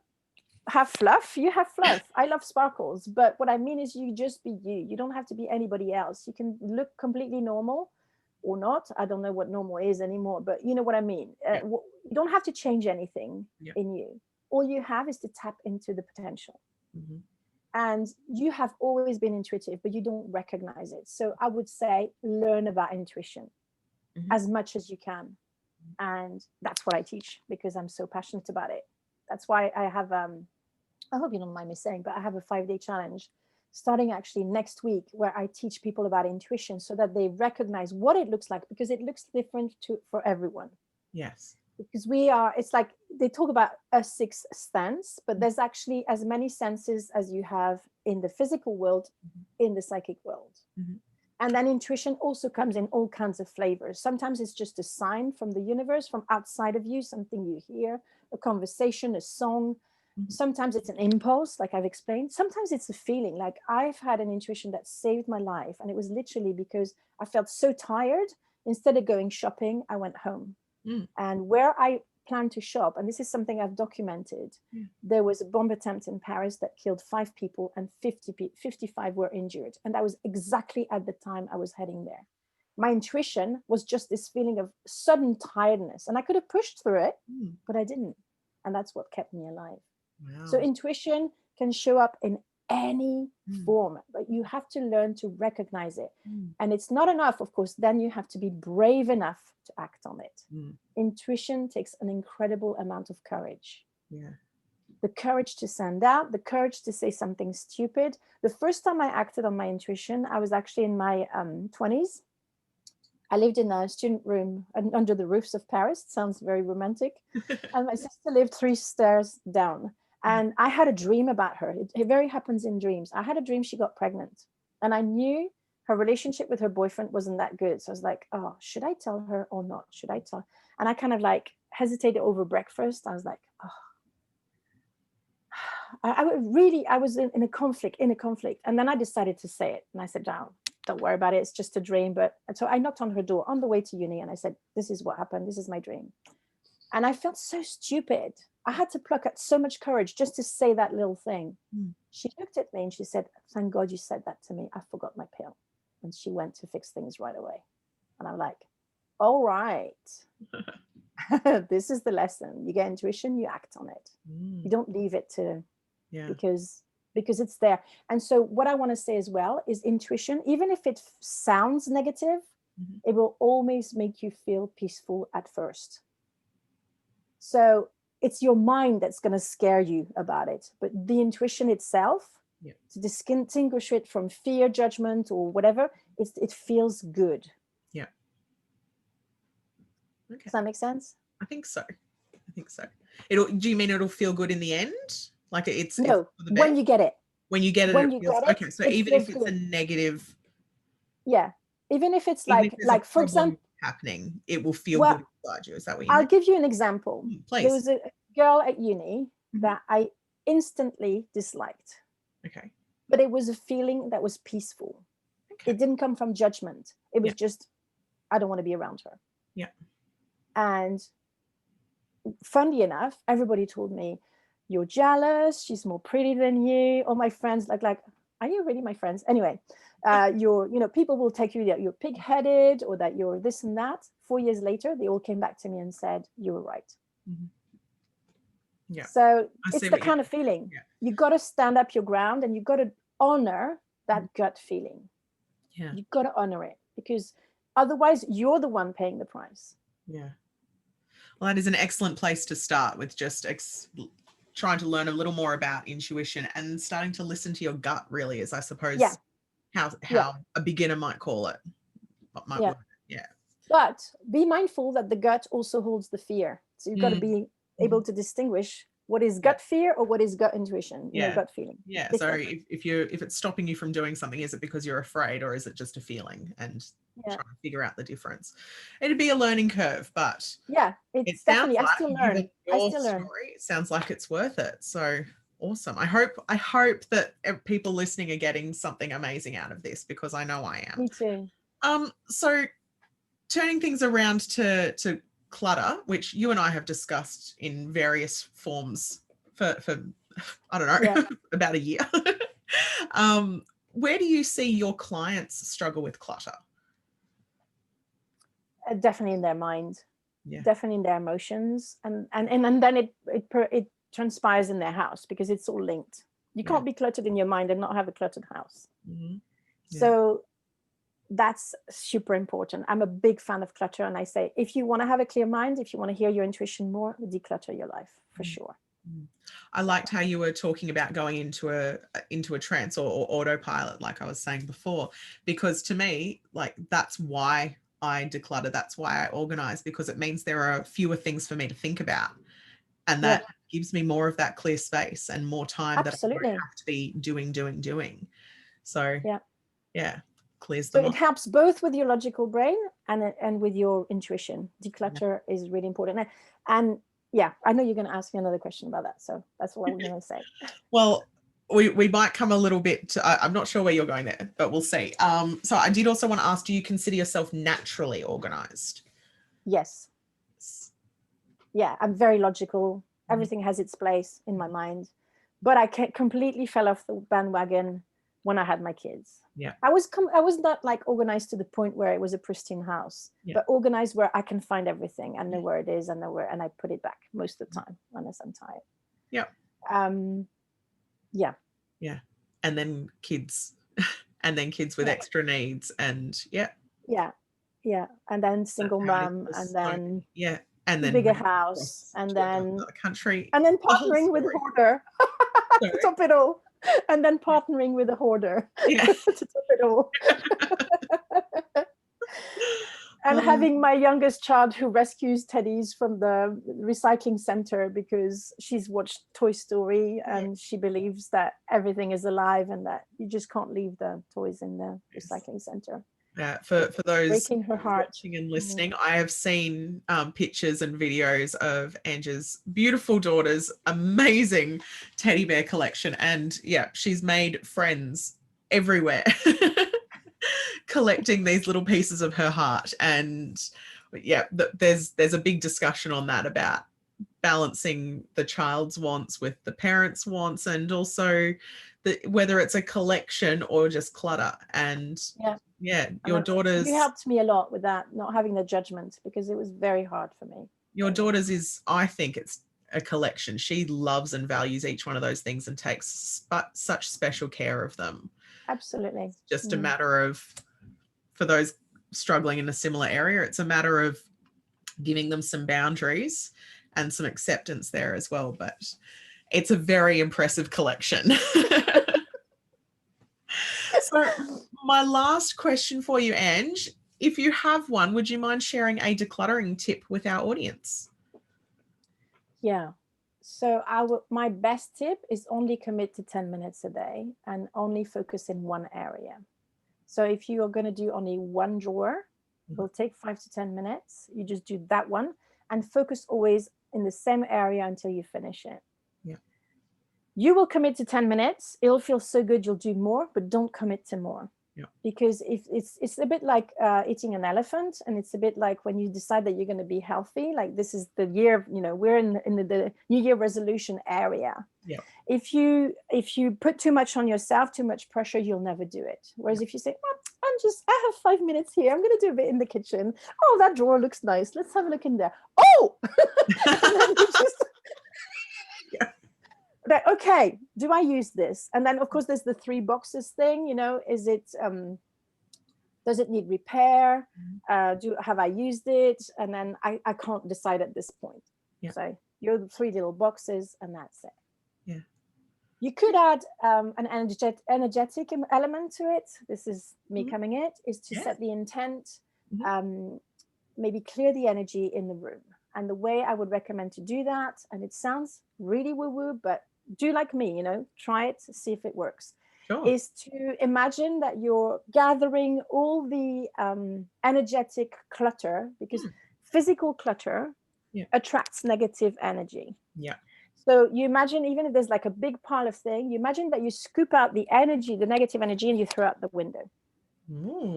Speaker 2: have fluff, you have fluff. I love sparkles, but what I mean is you just be you. You don't have to be anybody else. You can look completely normal or not. I don't know what normal is anymore, but you know what I mean. You don't have to change anything in you. All you have is to tap into the potential. And you have always been intuitive, but you don't recognize it. So I would say learn about intuition as much as you can. And that's what I teach, because I'm so passionate about it. That's why I have, I hope you don't mind me saying, but I have a 5-day challenge starting actually next week, where I teach people about intuition so that they recognize what it looks like, because it looks different for everyone.
Speaker 1: Yes.
Speaker 2: Because it's like they talk about a sixth sense, but there's actually as many senses as you have in the physical world, in the psychic world. And then intuition also comes in all kinds of flavors. Sometimes it's just a sign from the universe, from outside of you, something you hear, a conversation, a song. Sometimes it's an impulse, like I've explained. Sometimes it's a feeling. Like I've had an intuition that saved my life. And it was literally because I felt so tired. Instead of going shopping, I went home. And where I planned to shop, and this is something I've documented, there was a bomb attempt in Paris that killed 5 people and 55 were injured. And that was exactly at the time I was heading there. My intuition was just this feeling of sudden tiredness, and I could have pushed through it, but I didn't. And that's what kept me alive. Wow. So intuition can show up in any form, but you have to learn to recognize it. And it's not enough, of course, then you have to be brave enough to act on it. Intuition takes an incredible amount of courage. The courage to send out, the courage to say something stupid. The first time I acted on my intuition, I was actually in my 20s. I lived in a student room under the roofs of Paris. It sounds very romantic. And my sister lived 3 stairs down. And I had a dream about her. It very happens in dreams. I had a dream she got pregnant. And I knew her relationship with her boyfriend wasn't that good. So I was like, oh, should I tell her or not? Should I tell? And I kind of like hesitated over breakfast. I was like, oh. I was in a conflict. And then I decided to say it. And I said, don't worry about it. It's just a dream. And so I knocked on her door on the way to uni. And I said, this is what happened. This is my dream. And I felt so stupid. I had to pluck up so much courage just to say that little thing. She looked at me and she said, thank God you said that to me. I forgot my pill. And she went to fix things right away. And I'm like, all right. This is the lesson. You get intuition, you act on it. You don't leave it to, because it's there. And so what I want to say as well is intuition, even if it sounds negative,
Speaker 1: Mhm.
Speaker 2: it will always make you feel peaceful at first. So it's your mind that's going to scare you about it. But the intuition itself,
Speaker 1: Yeah.
Speaker 2: to distinguish it from fear, judgment, or whatever, it feels good.
Speaker 1: Yeah. Okay.
Speaker 2: Does that make sense?
Speaker 1: I think so. I think so. Do you mean it'll feel good in the end? Like it's
Speaker 2: No,
Speaker 1: for the
Speaker 2: when
Speaker 1: best?
Speaker 2: you get it.
Speaker 1: When you get it,
Speaker 2: When
Speaker 1: it
Speaker 2: you
Speaker 1: feels
Speaker 2: get
Speaker 1: okay.
Speaker 2: it,
Speaker 1: So
Speaker 2: it
Speaker 1: even if
Speaker 2: feels
Speaker 1: it's a
Speaker 2: good.
Speaker 1: negative,
Speaker 2: Yeah. Even if it's
Speaker 1: even if there's a
Speaker 2: like for
Speaker 1: problem
Speaker 2: example,
Speaker 1: happening, it will feel
Speaker 2: well,
Speaker 1: good inside you. Is that what you
Speaker 2: I'll
Speaker 1: mean?
Speaker 2: give you an example. There
Speaker 1: Please.
Speaker 2: was a girl at uni
Speaker 1: Mhm.
Speaker 2: that I instantly disliked,
Speaker 1: Okay.
Speaker 2: but it was a feeling that was peaceful.
Speaker 1: Okay.
Speaker 2: It didn't come from judgment. It
Speaker 1: Yeah.
Speaker 2: was just, I don't want to be around her.
Speaker 1: Yeah.
Speaker 2: And funnily enough, everybody told me, you're jealous, she's more pretty than you. All my friends like, are you really my friends? Anyway, people will take you that you're pig-headed or that you're this and that. 4 years later, they all came back to me and said, you were right.
Speaker 1: Mhm. Yeah.
Speaker 2: So
Speaker 1: I
Speaker 2: it's
Speaker 1: see
Speaker 2: the
Speaker 1: what you
Speaker 2: kind
Speaker 1: mean.
Speaker 2: of feeling.
Speaker 1: Yeah.
Speaker 2: You got to stand up your ground and you got to honor that gut feeling.
Speaker 1: Yeah.
Speaker 2: You got to honor it, because otherwise you're the one paying the price.
Speaker 1: Yeah. Well, that is an excellent place to start, with just trying to learn a little more about intuition and starting to listen to your gut, really, is I
Speaker 2: Yeah.
Speaker 1: suppose how
Speaker 2: Yeah.
Speaker 1: a beginner might call it. Might
Speaker 2: Yeah.
Speaker 1: word it. Yeah.
Speaker 2: But be mindful that the gut also holds the fear. So you've got to be able
Speaker 1: Mhm.
Speaker 2: to distinguish what is
Speaker 1: Yeah.
Speaker 2: gut fear or what is gut intuition,
Speaker 1: Yeah.
Speaker 2: gut feeling.
Speaker 1: Yeah. So
Speaker 2: Different.
Speaker 1: if it's stopping you from doing something, is it because you're afraid, or is it just a feeling? And
Speaker 2: Yeah.
Speaker 1: trying to figure out the difference. It'd be a learning curve, but
Speaker 2: Yeah.
Speaker 1: it
Speaker 2: It's
Speaker 1: sounds
Speaker 2: definitely, I
Speaker 1: like,
Speaker 2: still
Speaker 1: given
Speaker 2: learn. I
Speaker 1: your
Speaker 2: still learn.
Speaker 1: story, it sounds like it's worth it. So awesome. I hope that people listening are getting something amazing out of this, because I know I am.
Speaker 2: Me too.
Speaker 1: So turning things around to clutter, which you and I have discussed in various forms for I don't know,
Speaker 2: Yeah.
Speaker 1: about a year. Where do you see your clients struggle with clutter?
Speaker 2: Definitely in their mind.
Speaker 1: Yeah.
Speaker 2: Definitely in their emotions, and then it transpires in their house, because it's all linked. You
Speaker 1: Yeah.
Speaker 2: can't be cluttered in your mind and not have a cluttered house.
Speaker 1: Mm-hmm. Yeah.
Speaker 2: So that's super important. I'm a big fan of clutter, and I say, if you want to have a clear mind, if you want to hear your intuition more, declutter your life for sure.
Speaker 1: I liked how you were talking about going into a trance or autopilot, like I was saying before, because to me, like, that's why I declutter, that's why I organize, because it means there are fewer things for me to think about, and that gives me more of that clear space and more time that I won't
Speaker 2: Absolutely.
Speaker 1: have to be doing. So yeah, clears
Speaker 2: So
Speaker 1: them
Speaker 2: it
Speaker 1: off.
Speaker 2: helps both with your logical brain and with your intuition. Declutter is really important. And yeah, I know you're going to ask me another question about that, so that's what I was going to say.
Speaker 1: Well, we might come a little bit I'm not sure where you're going there, but we'll see. So I did also want to ask, do you consider yourself naturally organized?
Speaker 2: Yes. Yeah, I'm very logical. Everything has its place in my mind, but I completely fell off the bandwagon when I had my kids.
Speaker 1: Yeah.
Speaker 2: I was not like organized to the point where it was a pristine house, but organized where I can find everything and know where it is and know where, and I put it back most of the time unless I'm tired.
Speaker 1: Yeah.
Speaker 2: Yeah.
Speaker 1: Yeah. And then kids with extra needs, and
Speaker 2: Yeah. And then single mom, and then
Speaker 1: and then
Speaker 2: bigger
Speaker 1: moving
Speaker 2: across,
Speaker 1: across
Speaker 2: and
Speaker 1: to another
Speaker 2: then
Speaker 1: country.
Speaker 2: partnering with a hoarder. To top it all. And then partnering with a hoarder.
Speaker 1: Yeah.
Speaker 2: To top it all. And having my youngest child who rescues teddies from the recycling center because she's watched Toy Story and she believes that everything is alive and that you just can't leave the toys in the recycling center.
Speaker 1: For those
Speaker 2: breaking her heart.
Speaker 1: watching and listening, I have seen pictures and videos of Ange's beautiful daughter's amazing teddy bear collection, and she's made friends everywhere collecting these little pieces of her heart. And there's a big discussion on that, about balancing the child's wants with the parents' wants, and also whether it's a collection or just clutter. And your daughter's,
Speaker 2: you helped me a lot with that, not having the judgment, because it was very hard for me.
Speaker 1: your daughter's is, I think it's a collection. She loves and values each one of those things and takes such special care of them.
Speaker 2: Absolutely.
Speaker 1: It's just a matter of, for those struggling in a similar area. It's a matter of giving them some boundaries and some acceptance there as well. But it's a very impressive collection. So my last question for you, Ange, if you have one, would you mind sharing a decluttering tip with our audience?
Speaker 2: Yeah. So my best tip is only commit to 10 minutes a day and only focus in one area. So if you are going to do only one drawer, it'll take 5 to 10 minutes. You just do that one and focus always in the same area until you finish it.
Speaker 1: Yeah.
Speaker 2: You will commit to 10 minutes. It'll feel so good. You'll do more, but don't commit to more.
Speaker 1: Yeah.
Speaker 2: Because if it's a bit like eating an elephant, and it's a bit like when you decide that you're going to be healthy, like this is the year, we're in the New Year resolution area.
Speaker 1: Yeah.
Speaker 2: If you put too much on yourself, too much pressure, you'll never do it. Whereas if you say, I have 5 minutes here, I'm going to do a bit in the kitchen. Oh, that drawer looks nice. Let's have a look in there. Oh, and then you just like, okay, do I use this? And then of course there's the 3 boxes thing, is it does it need repair? Have I used it? And then I can't decide at this point.
Speaker 1: Yeah.
Speaker 2: So you're the 3 little boxes and that's it.
Speaker 1: Yeah.
Speaker 2: You could add an energetic element to it. This is me coming in, is to set the intent, maybe clear the energy in the room. And the way I would recommend to do that, and it sounds really woo-woo, but do like me, try it, see if it works, is to imagine that you're gathering all the energetic clutter, because physical clutter attracts negative energy.
Speaker 1: Yeah.
Speaker 2: So you imagine, even if there's like a big pile of things, you imagine that you scoop out the energy, the negative energy, and you throw out the window.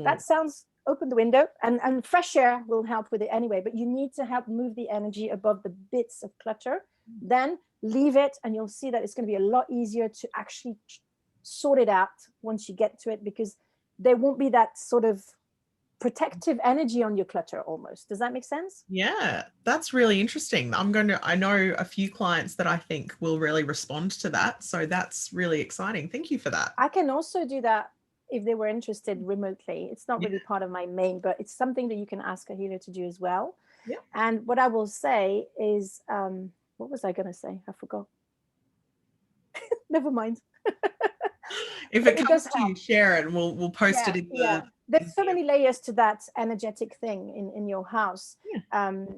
Speaker 2: That sounds, open the window, and fresh air will help with it anyway, but you need to help move the energy above the bits of clutter. Then leave it, and you'll see that it's going to be a lot easier to actually sort it out once you get to it, because there won't be that sort of protective energy on your clutter almost. Does that make sense?
Speaker 1: Yeah, that's really interesting. I know a few clients that I think will really respond to that. So that's really exciting. Thank you for that.
Speaker 2: I can also do that if they were interested remotely. It's not really part of my main, but it's something that you can ask a healer to do as well.
Speaker 1: Yeah.
Speaker 2: And what I will say is, what was I going to say? I forgot. Never mind.
Speaker 1: If it comes to you, share it, and we'll post it in the...
Speaker 2: Yeah. There's so many layers to that energetic thing in your house. What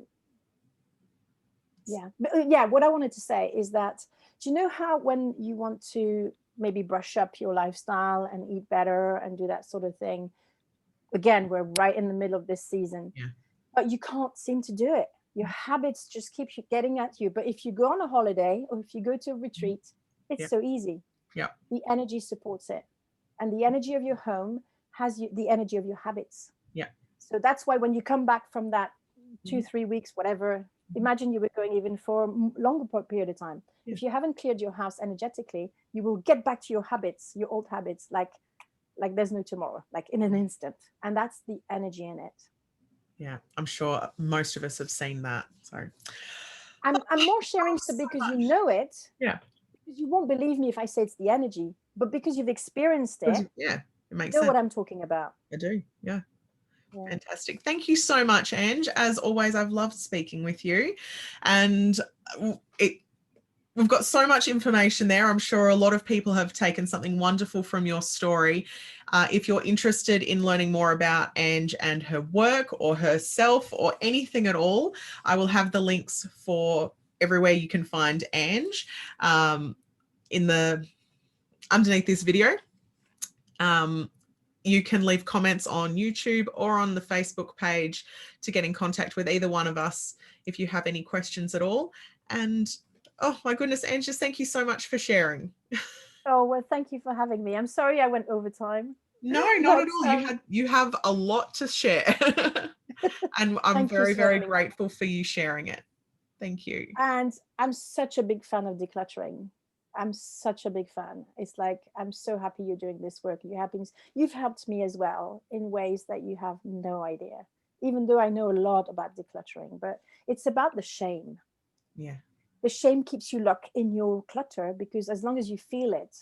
Speaker 2: I wanted to say is that, do you know how when you want to maybe brush up your lifestyle and eat better and do that sort of thing, again, we're right in the middle of this season, but you can't seem to do it. Your habits just keep getting at you. But if you go on a holiday or if you go to a retreat, it's so easy.
Speaker 1: Yeah.
Speaker 2: The energy supports it. And the energy of your home has the energy of your habits. Yeah. So that's why when you come back from that 2-3 weeks, whatever, imagine you were going even for a longer period of time. If you haven't cleared your house energetically, you will get back to your habits, your old habits, like there's no tomorrow, like in an instant. And that's the energy in it. Yeah,
Speaker 1: I'm sure most of us have seen that. So
Speaker 2: I'm more sharing so because you know it.
Speaker 1: Yeah.
Speaker 2: Because you won't believe me if I say it's the energy, but because you've experienced it.
Speaker 1: Yeah, it makes sense.
Speaker 2: You know what I'm talking about.
Speaker 1: I do. Yeah. Fantastic. Thank you so much, Ange. As always, I've loved speaking with you, and we've got so much information there. I'm sure a lot of people have taken something wonderful from your story. If you're interested in learning more about Ange and her work or herself or anything at all, I will have the links for everywhere you can find Ange underneath this video. You can leave comments on YouTube or on the Facebook page to get in contact with either one of us if you have any questions at all. And oh my goodness, Ange, just thank you so much for sharing.
Speaker 2: Oh, well, thank you for having me. I'm sorry I went over time.
Speaker 1: No, not at all. You have a lot to share. And I'm very, very grateful for you sharing it. Thank you.
Speaker 2: And I'm such a big fan of decluttering. I'm such a big fan. It's like, I'm so happy you're doing this work. You've helped me as well in ways that you have no idea, even though I know a lot about decluttering, but it's about the shame. Yeah. The shame keeps you locked in your clutter because as long as you feel it,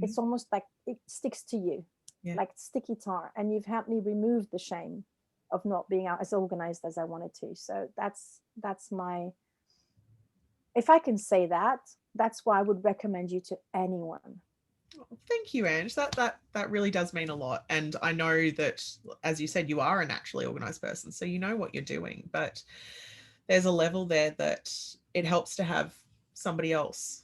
Speaker 2: it's almost like it sticks to you, like sticky tar. And you've helped me remove the shame of not being as organized as I wanted to. So that's my, if I can say that, that's why I would recommend you to anyone.
Speaker 1: Thank you, Ange. That really does mean a lot. And I know that, as you said, you are a naturally organized person, so you know what you're doing. But there's a level there that it helps to have somebody else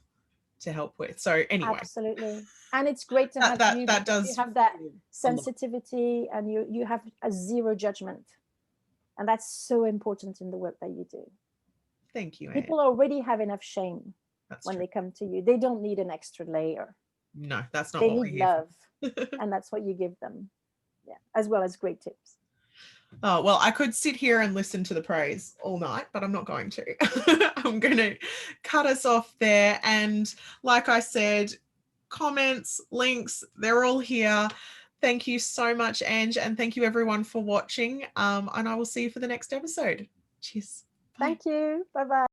Speaker 1: to help with. So anyway,
Speaker 2: Absolutely. And it's great to have you
Speaker 1: that
Speaker 2: because you
Speaker 1: does
Speaker 2: have that
Speaker 1: a lot.
Speaker 2: sensitivity and you have a zero judgment. And that's so important in the work that you do.
Speaker 1: Thank you, Ange.
Speaker 2: People already have enough shame
Speaker 1: That's
Speaker 2: when
Speaker 1: true.
Speaker 2: they come to you. They don't need an extra layer.
Speaker 1: No, that's not
Speaker 2: They
Speaker 1: what we're
Speaker 2: need
Speaker 1: here
Speaker 2: love.
Speaker 1: for.
Speaker 2: And that's what you give them. Yeah. As well as great tips.
Speaker 1: Oh, well, I could sit here and listen to the praise all night, but I'm not going to. I'm going to cut us off there. And like I said, comments, links, they're all here. Thank you so much, Ange, and thank you everyone for watching. And I will see you for the next episode. Cheers. Bye.
Speaker 2: Thank you. Bye-bye.